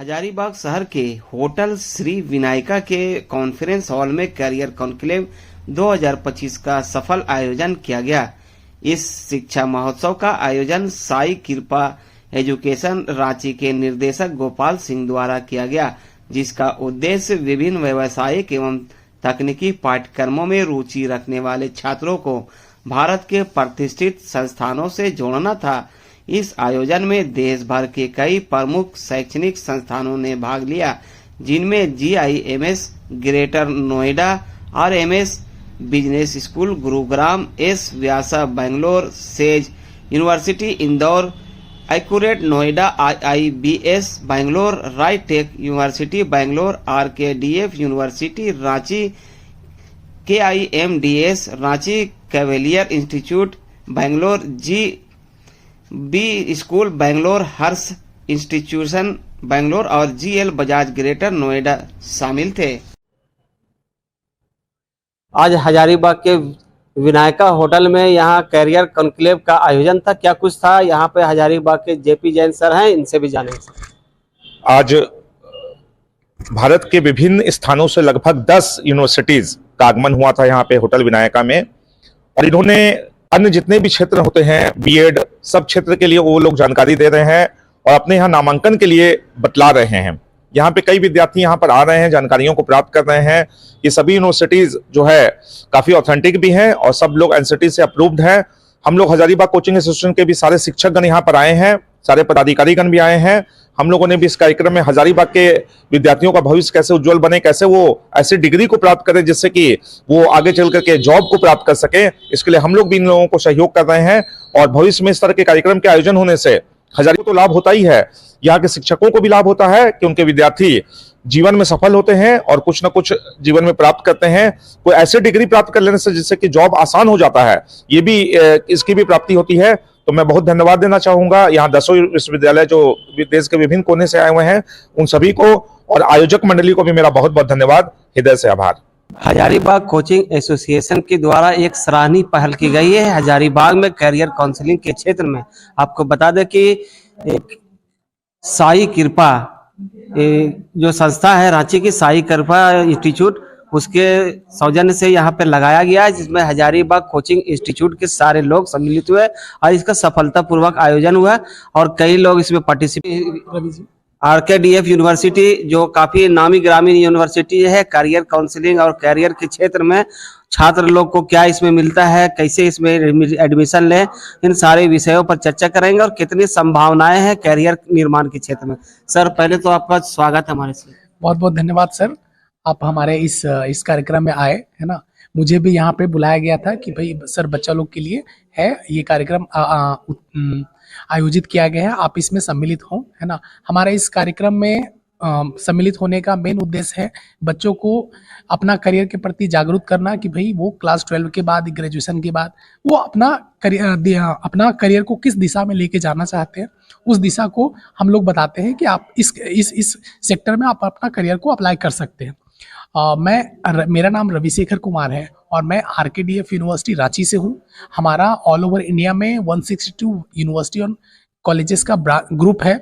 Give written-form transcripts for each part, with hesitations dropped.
हजारीबाग शहर के होटल श्री विनायका के कॉन्फ्रेंस हॉल में करियर कॉन्क्लेव 2025 का सफल आयोजन किया गया। इस शिक्षा महोत्सव का आयोजन साई कृपा एजुकेशन रांची के निर्देशक गोपाल सिंह द्वारा किया गया, जिसका उद्देश्य विभिन्न व्यावसायिक एवं तकनीकी पाठ्यक्रमों में रुचि रखने वाले छात्रों को भारत के प्रतिष्ठित संस्थानों से जोड़ना था। इस आयोजन में देश भर के कई प्रमुख शैक्षणिक संस्थानों ने भाग लिया, जिनमें GIMS Greater Noida, RMS business school Gurugram, S Vyasa Bangalore, Sage university Indore, Accurate Noida, IIBS Bangalore, Right Tech university Bangalore, RKDF university Ranchi, KIMDS Ranchi, Cavalier institute Bangalore, GB school Bangalore, Harsh institution Bangalore और GL बजाज ग्रेटर नोएडा शामिल थे। आज हजारीबाग के विनायका होटल में यहाँ कैरियर कॉन्क्लेव का आयोजन था। क्या कुछ था यहाँ पे? हजारीबाग के JP जैन सर हैं, इनसे भी जानेंगे। आज भारत के विभिन्न स्थानों से लगभग 10 यूनिवर्सिटीज का आगमन हुआ था यहाँ पे होटल विनायका में, और इन्होंने अन्य जितने भी क्षेत्र होते हैं BEd सब क्षेत्र के लिए वो लोग जानकारी दे रहे हैं और अपने यहाँ नामांकन के लिए बतला रहे हैं। यहाँ पे कई विद्यार्थी यहाँ पर आ रहे हैं, जानकारियों को प्राप्त कर रहे हैं। ये सभी यूनिवर्सिटीज जो है काफी ऑथेंटिक भी हैं और सब लोग NCT से अप्रूव्ड हैं। हम लोग हजारीबाग कोचिंग एसोसिएशन के भी सारे शिक्षकगण यहाँ पर आए हैं, सारे पदाधिकारीगण भी आए हैं। हम लोगों ने भी इस कार्यक्रम में हजारीबाग के विद्यार्थियों का भविष्य कैसे उज्जवल बने, कैसे वो ऐसी डिग्री को प्राप्त करें जिससे कि वो आगे चल करके जॉब को प्राप्त कर सके, इसके लिए हम लोग भी इन लोगों को सहयोग कर रहे हैं। और भविष्य में इस तरह के कार्यक्रम के आयोजन होने से हजारीबाग को तो लाभ होता ही है, यहाँ के शिक्षकों को भी लाभ होता है कि उनके विद्यार्थी जीवन में सफल होते हैं और कुछ ना कुछ जीवन में प्राप्त करते हैं। कोई ऐसी डिग्री प्राप्त कर लेने से जिससे कि जॉब आसान हो जाता है, ये भी इसकी भी प्राप्ति होती है। तो मैं बहुत धन्यवाद देना चाहूंगा यहाँ 10 विश्वविद्यालय जो देश के विभिन्न कोने से आए हुए हैं उन सभी को, और आयोजक मंडली को भी मेरा बहुत बहुत धन्यवाद, हृदय से आभार। हजारीबाग कोचिंग एसोसिएशन के द्वारा एक सराहनीय पहल की गई है हजारीबाग में कैरियर काउंसलिंग के क्षेत्र में। आपको बता दें कि साई कृपा जो संस्था है रांची की, साई कृपा इंस्टीट्यूट, उसके सौजन्य से यहाँ पे लगाया गया है, जिसमें हजारीबाग कोचिंग इंस्टीट्यूट के सारे लोग सम्मिलित हुए और इसका सफलतापूर्वक आयोजन हुआ और कई लोग इसमें पार्टिसिपेट। RKDF यूनिवर्सिटी जो काफी नामी ग्रामीण यूनिवर्सिटी है, करियर काउंसलिंग और करियर के क्षेत्र में छात्र लोग को क्या इसमें मिलता है, कैसे इसमें एडमिशन लें, इन सारे विषयों पर चर्चा करेंगे और कितनी संभावनाएं हैं करियर निर्माण के क्षेत्र में। सर, पहले तो आपका स्वागत है हमारे से। बहुत बहुत धन्यवाद सर, आप हमारे इस कार्यक्रम में आए, है ना। मुझे भी यहाँ पे बुलाया गया था कि भाई सर बच्चा लोग के लिए है ये कार्यक्रम आयोजित किया गया है, आप इसमें सम्मिलित हों, है ना। हमारे इस कार्यक्रम में सम्मिलित होने का मेन उद्देश्य है बच्चों को अपना करियर के प्रति जागरूक करना कि भाई वो क्लास 12 के बाद, ग्रेजुएशन के बाद वो अपना करियर को किस दिशा में लेके जाना चाहते हैं, उस दिशा को हम लोग बताते हैं कि आप इस सेक्टर में आप अपना करियर को अप्लाई कर सकते हैं। मेरा नाम रविशेखर कुमार है और मैं RKDF यूनिवर्सिटी रांची से हूँ। हमारा ऑल ओवर इंडिया में 162 यूनिवर्सिटी और कॉलेजेस का ग्रुप है,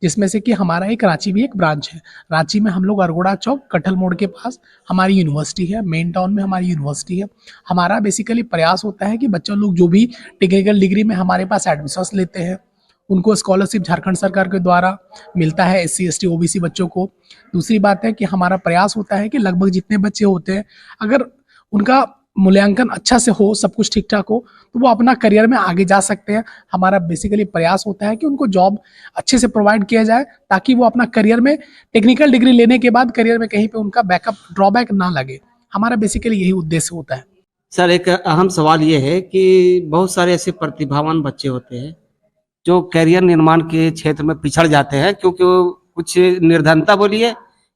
जिसमें से कि हमारा एक रांची भी एक ब्रांच है। रांची में हम लोग अरगोड़ा चौक कटहल मोड़ के पास हमारी यूनिवर्सिटी है, मेन टाउन में हमारी यूनिवर्सिटी है। हमारा बेसिकली प्रयास होता है कि बच्चों लोग जो भी टेक्निकल डिग्री में हमारे पास एडमिशन्स लेते हैं उनको स्कॉलरशिप झारखंड सरकार के द्वारा मिलता है, SC ST OBC बच्चों को। दूसरी बात है कि हमारा प्रयास होता है कि लगभग जितने बच्चे होते हैं अगर उनका मूल्यांकन अच्छा से हो, सब कुछ ठीक ठाक हो, तो वो अपना करियर में आगे जा सकते हैं। हमारा बेसिकली प्रयास होता है कि उनको जॉब अच्छे से प्रोवाइड किया जाए ताकि वो अपना करियर में टेक्निकल डिग्री लेने के बाद करियर में कहीं पे उनका ड्रॉबैक ना लगे। हमारा बेसिकली यही उद्देश्य होता है। सर, एक अहम सवाल ये है कि बहुत सारे ऐसे प्रतिभावान बच्चे होते हैं जो करियर निर्माण के क्षेत्र में पिछड़ जाते हैं, क्योंकि कुछ निर्धनता बोलिए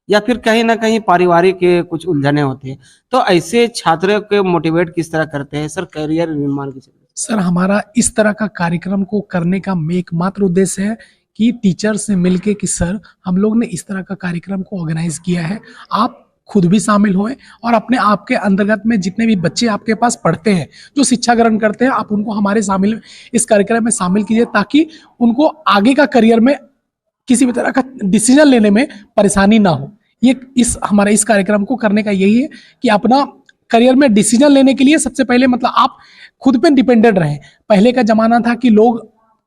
या फिर कहीं ना कहीं पारिवारिक कुछ उलझने होती है, तो ऐसे छात्रों को मोटिवेट किस तरह करते हैं सर करियर निर्माण के क्षेत्र में? सर, हमारा इस तरह का कार्यक्रम को करने का एकमात्र उद्देश्य है कि टीचर से मिलके कि सर हम लोग ने इस तरह का कार्यक्रम को ऑर्गेनाइज किया है, आप खुद भी शामिल हों और अपने आपके अंतर्गत में जितने भी बच्चे आपके पास पढ़ते हैं, जो शिक्षा ग्रहण करते हैं, आप उनको हमारे इस कार्यक्रम में शामिल कीजिए ताकि उनको आगे का करियर में किसी भी तरह का डिसीजन लेने में परेशानी ना हो। ये हमारे इस कार्यक्रम को करने का यही है कि अपना करियर में डिसीजन लेने के लिए सबसे पहले मतलब आप खुद पे डिपेंडेंट रहें। पहले का जमाना था कि लोग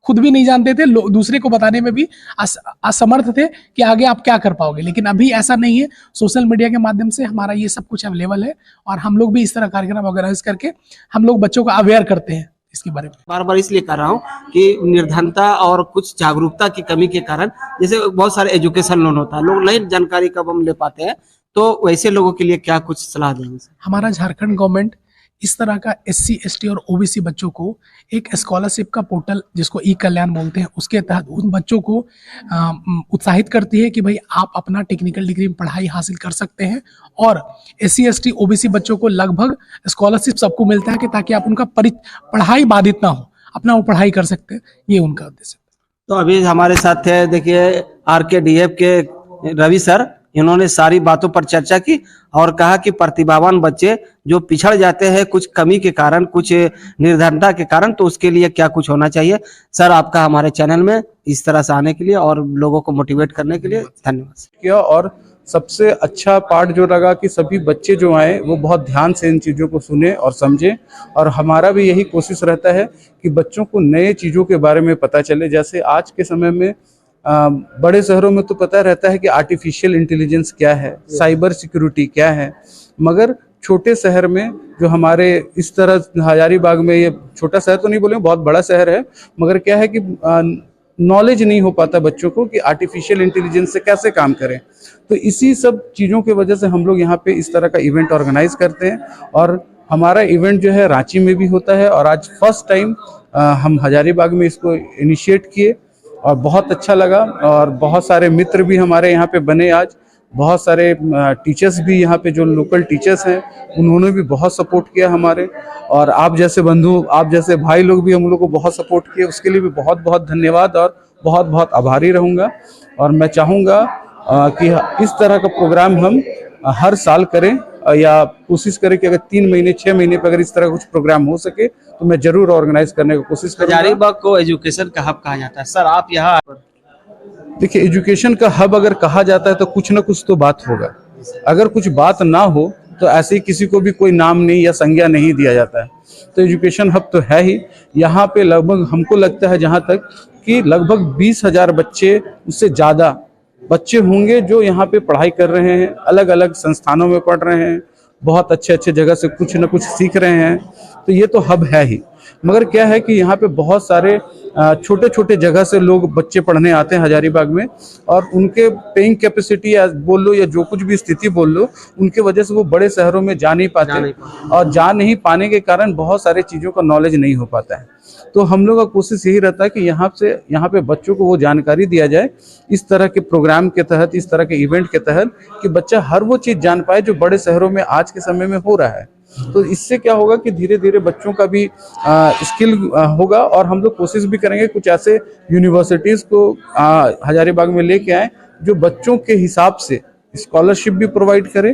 खुद भी नहीं जानते थे, दूसरे को बताने में भी असमर्थ थे कि आगे आप क्या कर पाओगे, लेकिन अभी ऐसा नहीं है। सोशल मीडिया के माध्यम से हमारा ये सब कुछ अवेलेबल है और हम लोग भी इस तरह कार्यक्रम ऑर्गेनाइज करके हम लोग बच्चों को अवेयर करते हैं इसके बारे में। बार बार इसलिए कर रहा हूँ कि निर्धनता और कुछ जागरूकता की कमी के कारण, जैसे बहुत सारे एजुकेशन लोन होता है, लोग नहीं जानकारी कब हम ले पाते हैं, तो वैसे लोगों के लिए क्या कुछ सलाह देंगे? हमारा झारखंड गवर्नमेंट इस तरह का SC ST और OBC बच्चों को एक स्कॉलरशिप का पोर्टल जिसको ई कल्याण बोलते हैं, उसके तहत उन बच्चों को उत्साहित करती है कि भाई आप अपना टेक्निकल डिग्री में पढ़ाई हासिल कर सकते हैं। और SC ST OBC बच्चों को लगभग स्कॉलरशिप सबको मिलता है कि ताकि आप उनका पढ़ाई बाधित ना हो, अपना वो पढ़ाई कर सकते हैं। ये उनका उद्देश्य। तो अभी हमारे साथ है, देखिए RKDF के रवि सर, इन्होंने सारी बातों पर चर्चा की और कहा कि प्रतिभावान बच्चे जो पिछड़ जाते हैं कुछ कमी के कारण, कुछ निर्धनता के कारण, तो उसके लिए क्या कुछ होना चाहिए। सर, आपका हमारे चैनल में इस तरह से आने के लिए और लोगों को मोटिवेट करने के लिए धन्यवाद किया। और सबसे अच्छा पार्ट जो लगा कि सभी बच्चे जो आए वो बहुत ध्यान से इन चीज़ों को सुने और समझे। और हमारा भी यही कोशिश रहता है कि बच्चों को नए चीज़ों के बारे में पता चले। जैसे आज के समय में बड़े शहरों में तो पता रहता है कि आर्टिफिशियल इंटेलिजेंस क्या है, साइबर सिक्योरिटी क्या है, मगर छोटे शहर में जो हमारे इस तरह हजारीबाग में, ये छोटा शहर तो नहीं बोले, बहुत बड़ा शहर है, मगर क्या है कि नॉलेज नहीं हो पाता बच्चों को कि आर्टिफिशियल इंटेलिजेंस से कैसे काम करें। तो इसी सब चीज़ों की वजह से हम लोग यहाँ पे इस तरह का इवेंट ऑर्गेनाइज करते हैं। और हमारा इवेंट जो है रांची में भी होता है और आज फर्स्ट टाइम हम हजारीबाग में इसको इनिशिएट किए और बहुत अच्छा लगा। और बहुत सारे मित्र भी हमारे यहाँ पे बने आज, बहुत सारे टीचर्स भी यहाँ पे जो लोकल टीचर्स हैं उन्होंने भी बहुत सपोर्ट किया हमारे। और आप जैसे बंधु, आप जैसे भाई लोग भी हम लोग को बहुत सपोर्ट किए, उसके लिए भी बहुत बहुत धन्यवाद और बहुत बहुत आभारी रहूँगा। और मैं चाहूँगा कि इस तरह का प्रोग्राम हम हर साल करें या कोशिश करें कि अगर 3 महीने 6 महीने पर अगर इस तरह कुछ प्रोग्राम हो सके तो मैं जरूर ऑर्गेनाइज करने की कोशिश करूँगा। हजारीबाग को एजुकेशन का हब कहा जाता है। सर, आप यहाँ देखिए, एजुकेशन का हब अगर कहा जाता है तो कुछ ना कुछ तो बात होगा। अगर कुछ बात ना हो तो ऐसे ही किसी को भी कोई नाम नहीं या संज्ञा नहीं दिया जाता है। तो एजुकेशन हब तो है ही। यहाँ पे लगभग हमको लगता है जहाँ तक कि लगभग 20,000 बच्चे, उससे ज़्यादा बच्चे होंगे जो यहाँ पे पढ़ाई कर रहे हैं, अलग अलग संस्थानों में पढ़ रहे हैं, बहुत अच्छे अच्छे जगह से कुछ न कुछ सीख रहे हैं। तो ये तो हब है ही। मगर क्या है कि यहाँ पे बहुत सारे छोटे छोटे जगह से लोग बच्चे पढ़ने आते हैं हजारीबाग में, और उनके पेइंग कैपेसिटी या बोल लो या जो कुछ भी स्थिति बोल लो, उनके वजह से वो बड़े शहरों में जा नहीं पाते और जा नहीं पाने के कारण बहुत सारे चीज़ों का नॉलेज नहीं हो पाता है। तो हम लोग का कोशिश यही रहता है कि यहाँ पे बच्चों को वो जानकारी दिया जाए इस तरह के प्रोग्राम के तहत, इस तरह के इवेंट के तहत, कि बच्चा हर वो चीज़ जान पाए जो बड़े शहरों में आज के समय में हो रहा है। तो इससे क्या होगा कि धीरे धीरे बच्चों का भी स्किल होगा। और हम लोग कोशिश भी करेंगे कुछ ऐसे यूनिवर्सिटीज़ को हजारीबाग में लेके आए जो बच्चों के हिसाब से स्कॉलरशिप भी प्रोवाइड करे,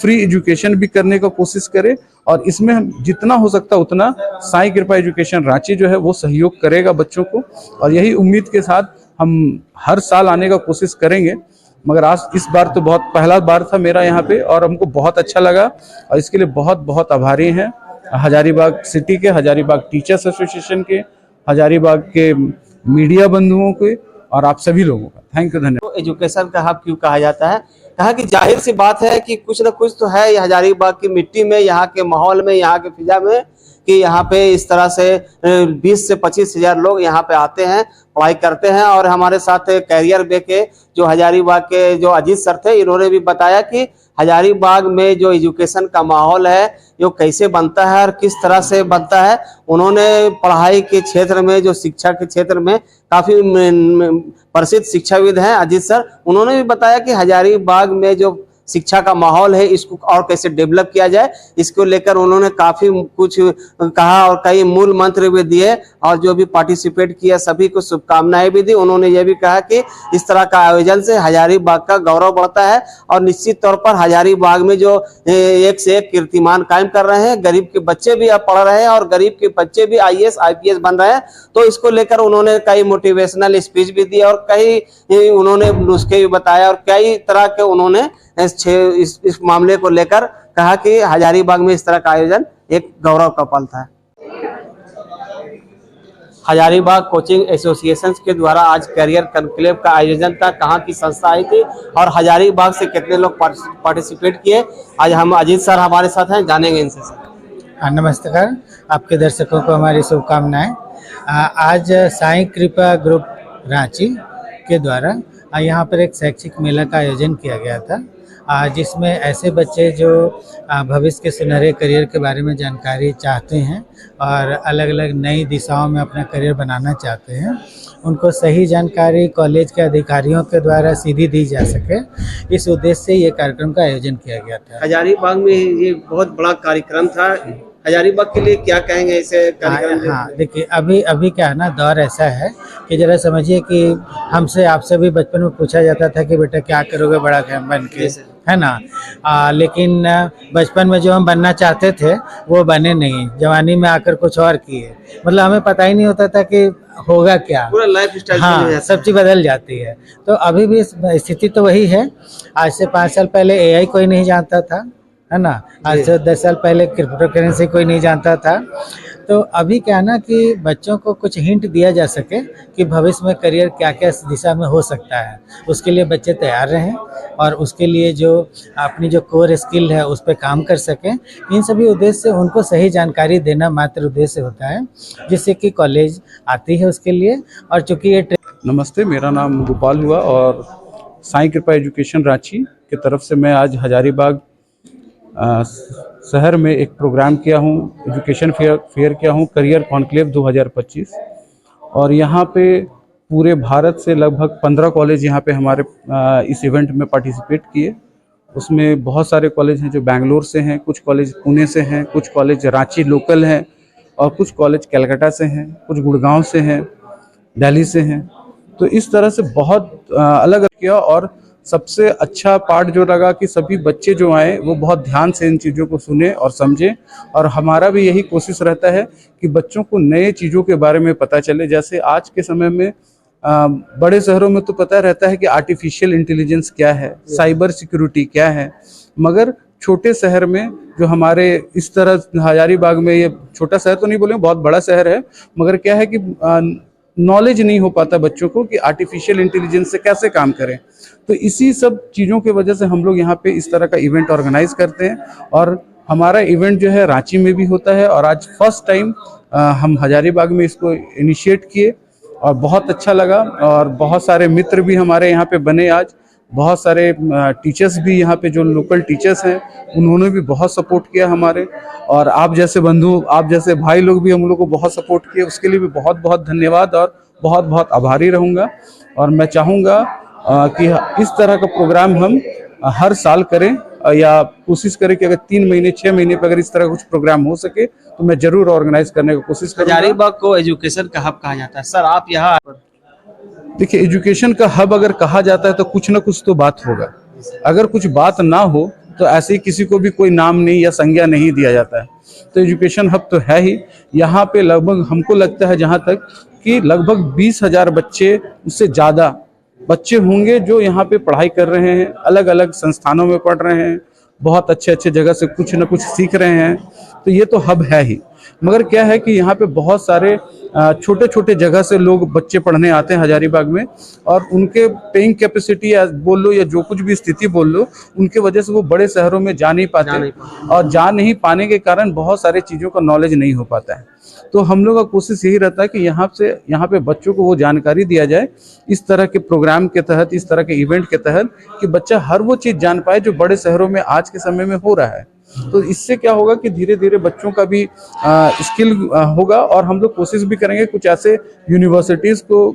फ्री एजुकेशन भी करने का कोशिश करे। और इसमें हम जितना हो सकता उतना साई कृपा एजुकेशन रांची जो है वो सहयोग करेगा बच्चों को। और यही उम्मीद के साथ हम हर साल आने का कोशिश करेंगे। मगर आज इस बार तो बहुत पहला बार था मेरा यहाँ पे और हमको बहुत अच्छा लगा और इसके लिए बहुत बहुत आभारी हैं हजारीबाग सिटी के, हजारीबाग टीचर्स एसोसिएशन के, हजारीबाग के मीडिया बंधुओं के और आप सभी लोगों का थैंक यू, धन्यवाद। एजुकेशन का हब क्यों कहा जाता है? कहा कि जाहिर सी बात है कि कुछ ना कुछ तो है हजारीबाग की मिट्टी में, यहाँ के माहौल में, यहाँ के फिजा में, कि यहाँ पे इस तरह से 20 से 25 हजार लोग यहाँ पे आते हैं, पढ़ाई करते हैं। और हमारे साथ कैरियर बे के जो हजारीबाग के जो अजीत सर थे, इन्होंने भी बताया कि हजारीबाग में जो एजुकेशन का माहौल है जो कैसे बनता है और किस तरह से बनता है। उन्होंने पढ़ाई के क्षेत्र में, जो शिक्षा के क्षेत्र में काफ़ी प्रसिद्ध शिक्षाविद हैं अजीत सर, उन्होंने भी बताया कि हजारीबाग में जो शिक्षा का माहौल है इसको और कैसे डेवलप किया जाए, इसको लेकर उन्होंने काफ़ी कुछ कहा और कई मूल मंत्र भी दिए। और जो भी पार्टिसिपेट किया सभी को शुभकामनाएं भी दी। उन्होंने ये भी कहा कि इस तरह का आयोजन से हजारीबाग का गौरव बढ़ता है और निश्चित तौर पर हजारीबाग में जो एक से एक कीर्तिमान कायम कर रहे हैं, गरीब के बच्चे भी अब पढ़ रहे हैं और गरीब के बच्चे भी IAS IPS बन रहे हैं। तो इसको लेकर उन्होंने कई मोटिवेशनल स्पीच भी दी और कई उन्होंने नुस्खे भी बताया और कई तरह के उन्होंने इस मामले को लेकर कहा कि हजारीबाग में इस तरह का आयोजन एक गौरव का पल था। हजारीबाग कोचिंग एसोसिएशन के द्वारा आज करियर कॉन्क्लेव का आयोजन था। कहाँ की संस्था आई थी और हजारीबाग से कितने लोग पार्टिसिपेट किए, आज हम अजीत सर हमारे साथ हैं, जानेंगे इनसे सर। नमस्कार, आपके दर्शकों को हमारी शुभकामनाएं। आज साईं कृपा ग्रुप रांची के द्वारा यहाँ पर एक शैक्षिक मेला का आयोजन किया गया था, जिसमें ऐसे बच्चे जो भविष्य के सुनहरे करियर के बारे में जानकारी चाहते हैं और अलग अलग नई दिशाओं में अपना करियर बनाना चाहते हैं, उनको सही जानकारी कॉलेज के अधिकारियों के द्वारा सीधी दी जा सके, इस उद्देश्य से ये कार्यक्रम का आयोजन किया गया था। हजारीबाग में ये बहुत बड़ा कार्यक्रम था, हजारीबाग के लिए क्या कहेंगे इसे कार्यक्रम? हाँ, देखिए अभी क्या है ना, दौर ऐसा है कि जरा समझिए कि हमसे आपसे भी बचपन में पूछा जाता था कि बेटा क्या करोगे बड़ा बन के, है ना। लेकिन बचपन में जो हम बनना चाहते थे वो बने नहीं, जवानी में आकर कुछ और किए, मतलब हमें पता ही नहीं होता था कि होगा क्या, पूरा लाइफ स्टाइल हाँ सब चीज़ बदल जाती है। तो अभी भी स्थिति तो वही है। आज से 5 साल पहले AI कोई नहीं जानता था, है ना। आज से 10 साल पहले क्रिप्टो करेंसी कोई नहीं जानता था। तो अभी क्या है ना कि बच्चों को कुछ हिंट दिया जा सके कि भविष्य में करियर क्या क्या दिशा में हो सकता है, उसके लिए बच्चे तैयार रहें और उसके लिए जो अपनी जो कोर स्किल है उस पर काम कर सकें। इन सभी उद्देश्य से उनको सही जानकारी देना मात्र उद्देश्य होता है, जिससे कि कॉलेज आती है उसके लिए। और चूँकि ये नमस्ते, मेरा नाम गोपाल हुआ और साईं कृपा एजुकेशन रांची की तरफ से मैं आज हजारीबाग शहर में एक प्रोग्राम किया हूँ, एजुकेशन फेयर किया हूँ, करियर कॉन्क्लेव 2025। और यहाँ पे पूरे भारत से लगभग 15 कॉलेज यहाँ पे हमारे इस इवेंट में पार्टिसिपेट किए। उसमें बहुत सारे कॉलेज हैं जो बेंगलोर से हैं, कुछ कॉलेज पुणे से हैं, कुछ कॉलेज रांची लोकल हैं और कुछ कॉलेज कलकत्ता से हैं, कुछ गुड़गांव से हैं, दिल्ली से हैं। तो इस तरह से बहुत अलग अलग किया। और सबसे अच्छा पार्ट जो लगा कि सभी बच्चे जो आए वो बहुत ध्यान से इन चीज़ों को सुने और समझे। और हमारा भी यही कोशिश रहता है कि बच्चों को नए चीज़ों के बारे में पता चले। जैसे आज के समय में बड़े शहरों में तो पता रहता है कि आर्टिफिशियल इंटेलिजेंस क्या है, साइबर सिक्योरिटी क्या है, मगर छोटे शहर में जो हमारे इस तरह हजारीबाग में, ये छोटा शहर तो नहीं बोले, बहुत बड़ा शहर है, मगर क्या है कि नॉलेज नहीं हो पाता बच्चों को कि आर्टिफिशियल इंटेलिजेंस से कैसे काम करें। तो इसी सब चीज़ों की वजह से हम लोग यहाँ पे इस तरह का इवेंट ऑर्गेनाइज करते हैं। और हमारा इवेंट जो है रांची में भी होता है और आज फर्स्ट टाइम हम हजारीबाग में इसको इनिशिएट किए और बहुत अच्छा लगा। और बहुत सारे मित्र भी हमारे यहाँ पे बने आज, बहुत सारे टीचर्स भी यहाँ पे जो लोकल टीचर्स हैं उन्होंने भी बहुत सपोर्ट किया हमारे। और आप जैसे बंधु, आप जैसे भाई लोग भी हम लोग को बहुत सपोर्ट किए, उसके लिए भी बहुत बहुत धन्यवाद और बहुत बहुत आभारी रहूँगा। और मैं चाहूँगा कि इस तरह का प्रोग्राम हम हर साल करें या कोशिश करें कि अगर 3 महीने 6 महीने पर अगर इस तरह कुछ प्रोग्राम हो सके तो मैं जरूर ऑर्गेनाइज करने की कोशिश करूँगा। हजारीबाग को एजुकेशन का हब कहा जाता है। सर आप यहाँ देखिए, एजुकेशन का हब अगर कहा जाता है तो कुछ ना कुछ तो बात होगा। अगर कुछ बात ना हो तो ऐसे ही किसी को भी कोई नाम नहीं या संज्ञा नहीं दिया जाता है। तो एजुकेशन हब तो है ही। यहाँ पे लगभग हमको लगता है जहाँ तक कि लगभग 20,000 बच्चे, उससे ज़्यादा बच्चे होंगे जो यहाँ पे पढ़ाई कर रहे हैं, अलग अलग संस्थानों में पढ़ रहे हैं, बहुत अच्छे अच्छे जगह से कुछ ना कुछ सीख रहे हैं। तो ये तो हब है ही। मगर क्या है कि यहाँ पे बहुत सारे छोटे छोटे जगह से लोग बच्चे पढ़ने आते हैं हजारीबाग में, और उनके पेइंग कैपेसिटी या बोल लो या जो कुछ भी स्थिति बोल लो, उनके वजह से वो बड़े शहरों में जा नहीं पाते और जा नहीं पाने के कारण बहुत सारे चीज़ों का नॉलेज नहीं हो पाता है। तो हम लोग का कोशिश यही रहता है कि यहाँ पे बच्चों को वो जानकारी दिया जाए इस तरह के प्रोग्राम के तहत, इस तरह के इवेंट के तहत, कि बच्चा हर वो चीज़ जान पाए जो बड़े शहरों में आज के समय में हो रहा है। तो इससे क्या होगा कि धीरे धीरे बच्चों का भी स्किल होगा। और हम लोग कोशिश भी करेंगे कुछ ऐसे यूनिवर्सिटीज़ को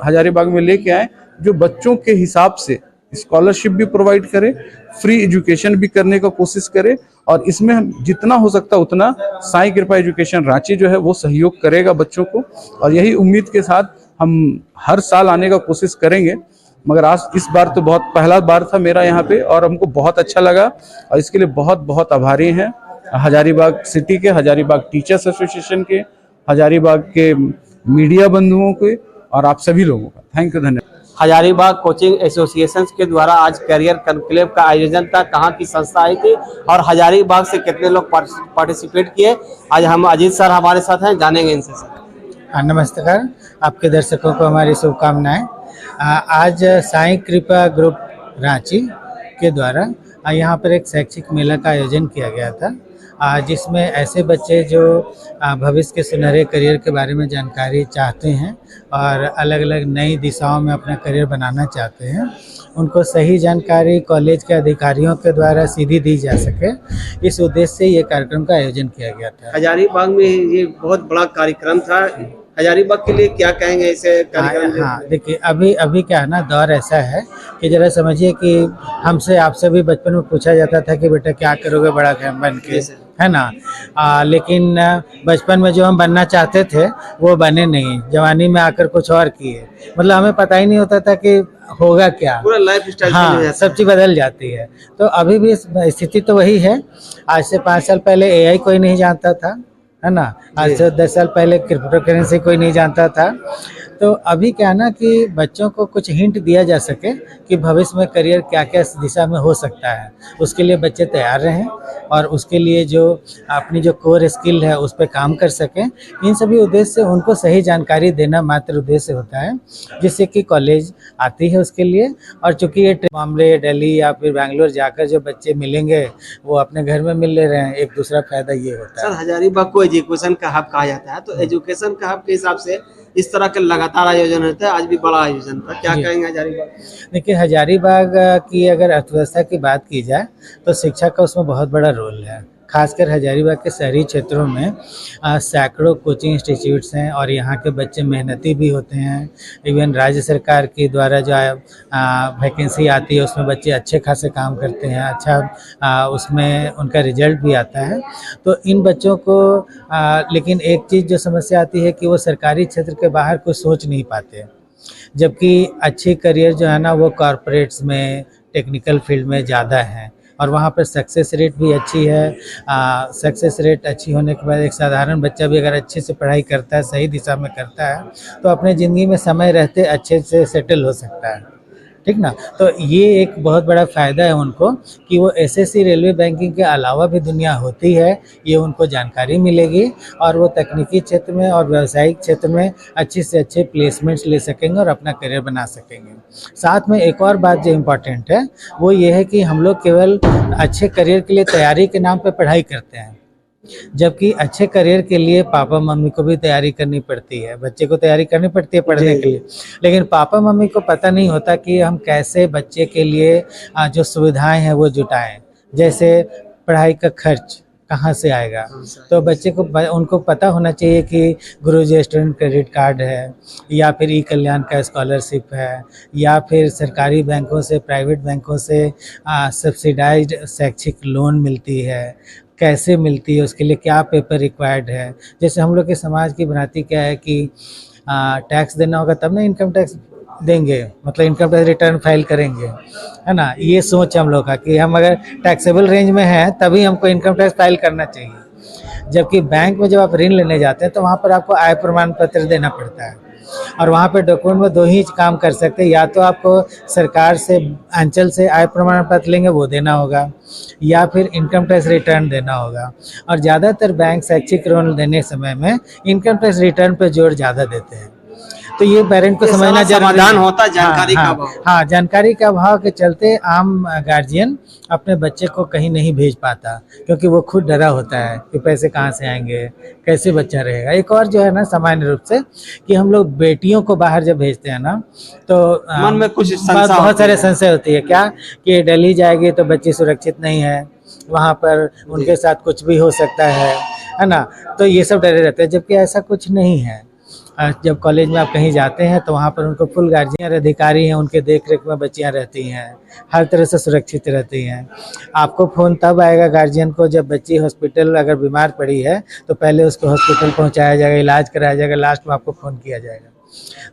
हजारीबाग में लेके आए जो बच्चों के हिसाब से स्कॉलरशिप भी प्रोवाइड करे, फ्री एजुकेशन भी करने का कोशिश करे और इसमें हम जितना हो सकता है उतना साई कृपा एजुकेशन रांची जो है वो सहयोग करेगा बच्चों को, और यही उम्मीद के साथ हम हर साल आने का कोशिश करेंगे। मगर आज इस बार तो बहुत पहला बार था मेरा यहाँ पे, और हमको बहुत अच्छा लगा, और इसके लिए बहुत बहुत आभारी हैं हजारीबाग सिटी के, हजारीबाग टीचर्स एसोसिएशन के, हजारीबाग के मीडिया बंधुओं के, और आप सभी लोगों का थैंक यू, धन्यवाद। हजारीबाग कोचिंग एसोसिएशन के द्वारा आज करियर कॉन्क्लेव का आयोजन था। कहाँ की संस्था आई थी और हजारीबाग से कितने लोग पार्टिसिपेट किए, आज हम अजीत सर हमारे साथ हैं, जानेंगे इनसे सर। नमस्कार, आपके दर्शकों को हमारी शुभकामनाएं। आज साई कृपा ग्रुप रांची के द्वारा यहाँ पर एक शैक्षिक मेला का आयोजन किया गया था, जिसमें ऐसे बच्चे जो भविष्य के सुनहरे करियर के बारे में जानकारी चाहते हैं और अलग अलग नई दिशाओं में अपना करियर बनाना चाहते हैं, उनको सही जानकारी कॉलेज के अधिकारियों के द्वारा सीधी दी जा सके, इस उद्देश्य से ये कार्यक्रम का आयोजन किया गया था। हजारीबाग में ये बहुत बड़ा कार्यक्रम था, हजारीबाग के लिए क्या कहेंगे इसे कार्यक्रम? हाँ, देखिए अभी क्या है ना, दौर ऐसा है कि जरा समझिए कि हमसे आपसे भी बचपन में पूछा जाता था कि बेटा क्या करोगे बड़ा बन के, है ना। लेकिन बचपन में जो हम बनना चाहते थे वो बने नहीं, जवानी में आकर कुछ और किए, मतलब हमें पता ही नहीं होता था कि होगा क्या, पूरा लाइफ स्टाइल हाँ सब चीज़ बदल जाती है। तो अभी भी स्थिति तो वही है। आज से 5 साल पहले एआई कोई नहीं जानता था, है ना। आज से 10 साल पहले क्रिप्टो करेंसी कोई नहीं जानता था। तो अभी क्या है ना कि बच्चों को कुछ हिंट दिया जा सके कि भविष्य में करियर क्या क्या दिशा में हो सकता है, उसके लिए बच्चे तैयार रहें और उसके लिए जो अपनी जो कोर स्किल है उस पर काम कर सकें। इन सभी उद्देश्य से उनको सही जानकारी देना मात्र उद्देश्य होता है, जिससे कि कॉलेज आती है उसके लिए। और चूंकि ये बॉम्बे, दिल्ली या फिर बैंगलोर जाकर जो बच्चे मिलेंगे वो अपने घर में मिल ले रहे हैं, एक दूसरा फायदा ये होता है। सर, हजारीबाग को एजुकेशन का हब कहा जाता है, तो एजुकेशन का हब के हिसाब से इस तरह के लगातार आयोजन होता है, आज भी बड़ा आयोजन था, क्या कहेंगे हजारीबाग? देखिए, हजारीबाग की अगर अर्थव्यवस्था की बात की जाए तो शिक्षा का उसमें बहुत बड़ा रोल है। खासकर हजारीबाग के शहरी क्षेत्रों में सैकड़ों कोचिंग इंस्टीट्यूट्स हैं और यहाँ के बच्चे मेहनती भी होते हैं। इवन राज्य सरकार के द्वारा जो वैकेंसी आती है उसमें बच्चे अच्छे खासे काम करते हैं, अच्छा उसमें उनका रिजल्ट भी आता है। तो इन बच्चों को लेकिन एक चीज़ जो समस्या आती है कि वो सरकारी क्षेत्र के बाहर कुछ सोच नहीं पाते, जबकि अच्छी करियर जो है ना वो कॉरपोरेट्स में, टेक्निकल फील्ड में ज़्यादा है और वहाँ पर सक्सेस रेट भी अच्छी है। सक्सेस रेट अच्छी होने के बाद एक साधारण बच्चा भी अगर अच्छे से पढ़ाई करता है, सही दिशा में करता है, तो अपने ज़िंदगी में समय रहते अच्छे से सेटल हो सकता है, ठीक ना। तो ये एक बहुत बड़ा फ़ायदा है उनको कि वो एसएससी, रेलवे, बैंकिंग के अलावा भी दुनिया होती है, ये उनको जानकारी मिलेगी और वो तकनीकी क्षेत्र में और व्यावसायिक क्षेत्र में अच्छे से अच्छे प्लेसमेंट्स ले सकेंगे और अपना करियर बना सकेंगे। साथ में एक और बात जो इम्पॉर्टेंट है वो ये है कि हम लोग केवल अच्छे करियर के लिए तैयारी के नाम पर पढ़ाई करते हैं, जबकि अच्छे करियर के लिए पापा मम्मी को भी तैयारी करनी पड़ती है, बच्चे को तैयारी करनी पड़ती है पढ़ने के लिए। लेकिन पापा मम्मी को पता नहीं होता कि हम कैसे बच्चे के लिए जो सुविधाएं हैं वो जुटाएं। जैसे पढ़ाई का खर्च कहाँ से आएगा, तो बच्चे को उनको पता होना चाहिए कि गुरुजी स्टूडेंट क्रेडिट कार्ड है या फिर ई कल्याण का स्कॉलरशिप है या फिर सरकारी बैंकों से, प्राइवेट बैंकों से सब्सिडाइज्ड शैक्षिक लोन मिलती है, कैसे मिलती है, उसके लिए क्या पेपर रिक्वायर्ड है। जैसे हम लोग के समाज की बनाती क्या है कि टैक्स देना होगा तब ना इनकम टैक्स देंगे, मतलब इनकम टैक्स रिटर्न फाइल करेंगे, है ना। ये सोच हम लोग का कि हम अगर टैक्सेबल रेंज में हैं तभी हमको इनकम टैक्स फाइल करना चाहिए। जबकि बैंक में जब आप ऋण लेने जाते हैं तो वहाँ पर आपको आय प्रमाण पत्र देना पड़ता है और वहाँ पे डॉक्यूमेंट में 2 ही काम कर सकते हैं, या तो आपको सरकार से, अंचल से आय प्रमाण पत्र लेंगे वो देना होगा या फिर इनकम टैक्स रिटर्न देना होगा। और ज़्यादातर बैंक शैक्षिक लोन देने समय में इनकम टैक्स रिटर्न पे जोर ज़्यादा देते हैं। तो ये पेरेंट को समझना समाधान होता है जानकारी का अभाव। हाँ, जानकारी के अभाव के चलते आम गार्जियन अपने बच्चे को कहीं नहीं भेज पाता, क्योंकि वो खुद डरा होता है कि पैसे कहाँ से आएंगे, कैसे बच्चा रहेगा। एक और जो है ना सामान्य रूप से कि हम लोग बेटियों को बाहर जब भेजते हैं ना तो मन में कुछ बहुत सारे संशय होती है, क्या कि दिल्ली जाएगी तो बच्ची सुरक्षित नहीं है, वहाँ पर उनके साथ कुछ भी हो सकता है ना। तो ये सब डरे रहते हैं, जबकि ऐसा कुछ नहीं है। जब कॉलेज में आप कहीं जाते हैं तो वहाँ पर उनको फुल गार्जियन अधिकारी हैं, उनके देख रेख में बच्चियाँ रहती हैं, हर तरह से सुरक्षित रहती हैं। आपको फ़ोन तब आएगा गार्जियन को जब बच्ची हॉस्पिटल अगर बीमार पड़ी है तो पहले उसको हॉस्पिटल पहुँचाया जाएगा, इलाज कराया जाएगा, लास्ट में आपको फ़ोन किया जाएगा।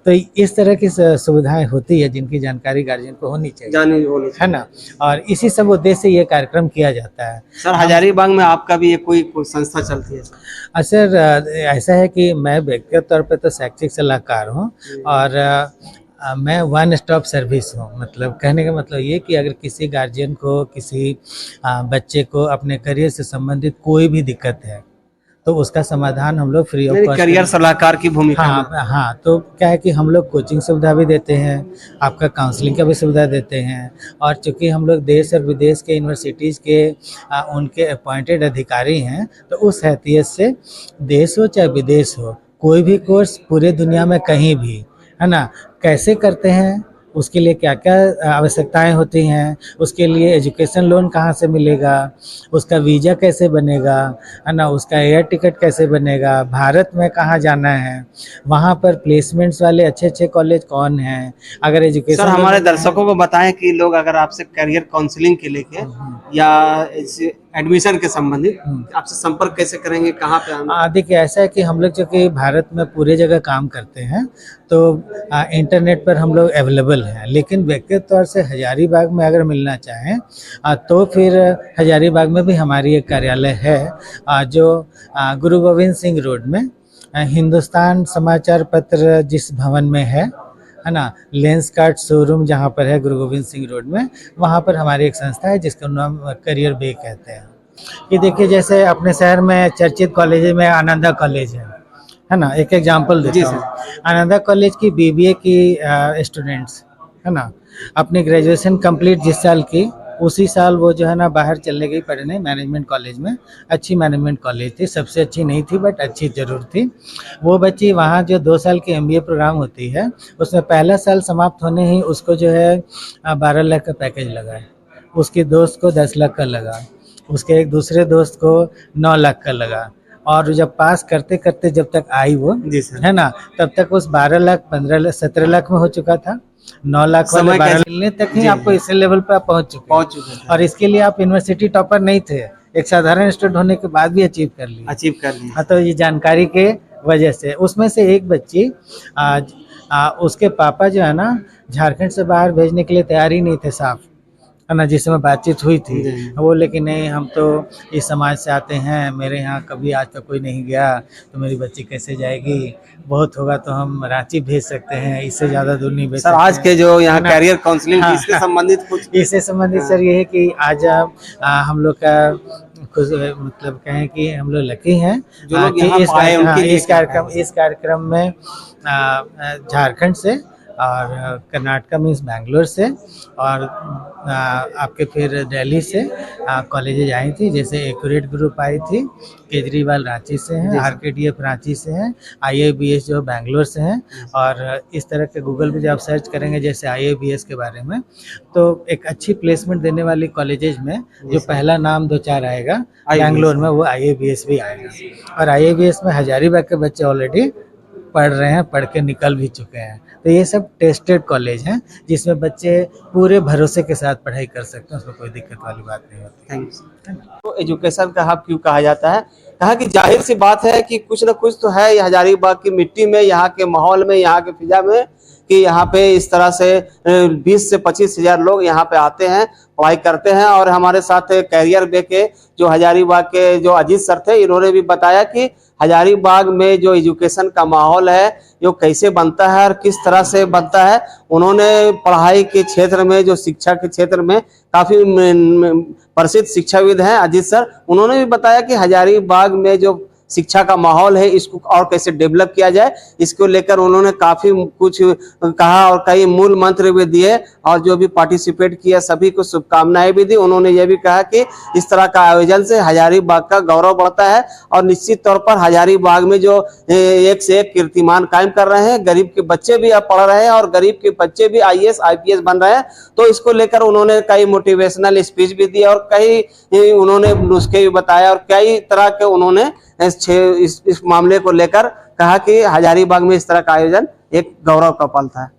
तो इस तरह की सुविधाएं होती है जिनकी जानकारी गार्जियन को होनी चाहिए, जानी होनी है ना। और इसी सब उद्देश्य से ये कार्यक्रम किया जाता है। सर हजारीबाग में आपका भी ये कोई संस्था चलती है? सर ऐसा है कि मैं व्यक्तिगत तौर पे तो शैक्षिक सलाहकार हूँ और मैं वन स्टॉप सर्विस हूँ। मतलब कहने का मतलब ये कि अगर किसी गार्जियन को किसी बच्चे को अपने करियर से संबंधित कोई भी दिक्कत है तो उसका समाधान हम लोग फ्री ऑफ कॉस्ट करियर सलाहकार की भूमिका में। हाँ, तो क्या है कि हम लोग कोचिंग सुविधा भी देते हैं, आपका काउंसलिंग का भी सुविधा देते हैं। और चूंकि हम लोग देश और विदेश के यूनिवर्सिटीज़ के उनके अपॉइंटेड अधिकारी हैं तो उस हैसियत से देश हो चाहे विदेश हो, कोई भी कोर्स पूरे दुनिया में कहीं भी, है ना, कैसे करते हैं, उसके लिए क्या क्या आवश्यकताएं होती हैं, उसके लिए एजुकेशन लोन कहाँ से मिलेगा, उसका वीज़ा कैसे बनेगा, है ना, उसका एयर टिकट कैसे बनेगा, भारत में कहाँ जाना है, वहाँ पर प्लेसमेंट्स वाले अच्छे अच्छे कॉलेज कौन हैं। अगर एजुकेशन सर हमारे दर्शकों को बताएं कि लोग अगर आपसे करियर काउंसलिंग के लेके या एडमिशन के संबंधित आपसे संपर्क कैसे करेंगे, कहाँ पे आना? देखिए ऐसा है कि हम लोग जो कि भारत में पूरे जगह काम करते हैं तो इंटरनेट पर हम लोग अवेलेबल हैं, लेकिन व्यक्तिगत तौर से हजारीबाग में अगर मिलना चाहें तो फिर हजारीबाग में भी हमारी एक कार्यालय है जो गुरु गोविंद सिंह रोड में हिंदुस्तान समाचार पत्र जिस भवन में है ना, लेंस कार्ड शोरूम जहाँ पर है गुरु गोविंद सिंह रोड में, वहाँ पर हमारी एक संस्था है जिसका नाम करियर बे कहते हैं। कि देखिए जैसे अपने शहर में चर्चित कॉलेज में आनंदा कॉलेज है ना, एक एग्जांपल देता हूँ। आनंदा कॉलेज की बीबीए की स्टूडेंट्स, है ना, अपनी ग्रेजुएशन कंप्लीट जिस साल की उसी साल वो जो है ना बाहर चलने गई पढ़ने मैनेजमेंट कॉलेज में। अच्छी मैनेजमेंट कॉलेज थी, सबसे अच्छी नहीं थी बट अच्छी ज़रूर थी। वो बच्ची वहाँ जो 2 साल की MBA प्रोग्राम होती है उसमें पहला साल समाप्त होने ही उसको जो है 12 लाख का पैकेज लगा है, उसके दोस्त को 10 लाख का लगा, उसके एक दूसरे दोस्त को 9 लाख का लगा, और जब पास करते करते जब तक आई वो, है ना, तब तक उस 12 लाख 15 लाख 17 लाख में हो चुका था। 9 लाख वाले 12 मिलने तक ही आपको इस लेवल पर आप पहुंच चुके हैं। और इसके लिए आप यूनिवर्सिटी टॉपर नहीं थे, एक साधारण स्टूडेंट होने के बाद भी अचीव कर लिया। तो ये जानकारी के वजह से उसमें से एक बच्ची उसके पापा जो है ना झारखंड से बाहर भेजने के लिए तैयार ही नहीं थे साफ, है ना, जिस समय बातचीत हुई थी वो, लेकिन नहीं हम तो इस समाज से आते हैं, मेरे यहाँ कभी आज तक कोई नहीं गया तो मेरी बच्ची कैसे जाएगी, बहुत होगा तो हम रांची भेज सकते हैं, इससे ज़्यादा दूर नहीं भेज सकते। सर आज के जो यहाँ कैरियर काउंसलिंग इससे संबंधित कुछ इससे संबंधित सर ये है कि आज हम लोग का कुछ मतलब कहें कि हम लोग लकी हैं जो लोग इस कार्यक्रम में झारखंड से और कर्नाटका मीन्स बैंगलोर से और आपके फिर दिल्ली से कॉलेजेज आई थी, जैसे एक्यूरेट ग्रुप आई थी, केजरीवाल रांची से हैं, RKDF रांची से हैं, IABS जो बैंगलोर से हैं। और इस तरह के गूगल पे जब आप सर्च करेंगे जैसे IABS के बारे में तो एक अच्छी प्लेसमेंट देने वाली कॉलेजेज में जो पहला नाम 2-4 आएगा बैंगलोर में वो IABS भी आएगा। और IABS में हजारीबाग के बच्चे ऑलरेडी पढ़ रहे हैं, पढ़ के निकल भी चुके हैं। तो ये सब टेस्टेड कॉलेज हैं जिसमें बच्चे पूरे भरोसे के साथ पढ़ाई कर सकते हैं, उसमें कोई दिक्कत वाली बात नहीं होती। Thank you. तो एजुकेशन का हब क्यों कहा जाता है? कहा कि जाहिर सी बात है कि कुछ ना कुछ तो है हजारीबाग की मिट्टी में, यहाँ के माहौल में, यहाँ के फिजा में कि यहाँ पे इस तरह से 20 से 25 हजार लोग यहाँ पे आते हैं, पढ़ाई करते हैं। और हमारे साथ कैरियर बे के जो हजारीबाग के जो अजीत सर थे, इन्होंने भी बताया कि हजारीबाग में जो एजुकेशन का माहौल है जो कैसे बनता है और किस तरह से बनता है। उन्होंने पढ़ाई के क्षेत्र में, जो शिक्षा के क्षेत्र में काफी प्रसिद्ध शिक्षाविद हैं अजीत सर, उन्होंने भी बताया कि हजारीबाग में जो शिक्षा का माहौल है इसको और कैसे डेवलप किया जाए, इसको लेकर उन्होंने काफी कुछ कहा और कई मूल मंत्र भी दिए और जो भी पार्टिसिपेट किया सभी को शुभकामनाएं भी दी। उन्होंने ये भी कहा कि इस तरह का आयोजन से हजारीबाग का गौरव बढ़ता है और निश्चित तौर पर हजारीबाग में जो एक से एक कीर्तिमान कायम कर रहे हैं, गरीब के बच्चे भी अब पढ़ रहे हैं और गरीब के बच्चे भी IAS IPS बन रहे हैं। तो इसको लेकर उन्होंने कई मोटिवेशनल स्पीच भी दी और कई उन्होंने नुस्खे भी बताया और कई तरह के उन्होंने इस मामले को लेकर कहा कि हजारीबाग में इस तरह का आयोजन एक गौरव का पल था।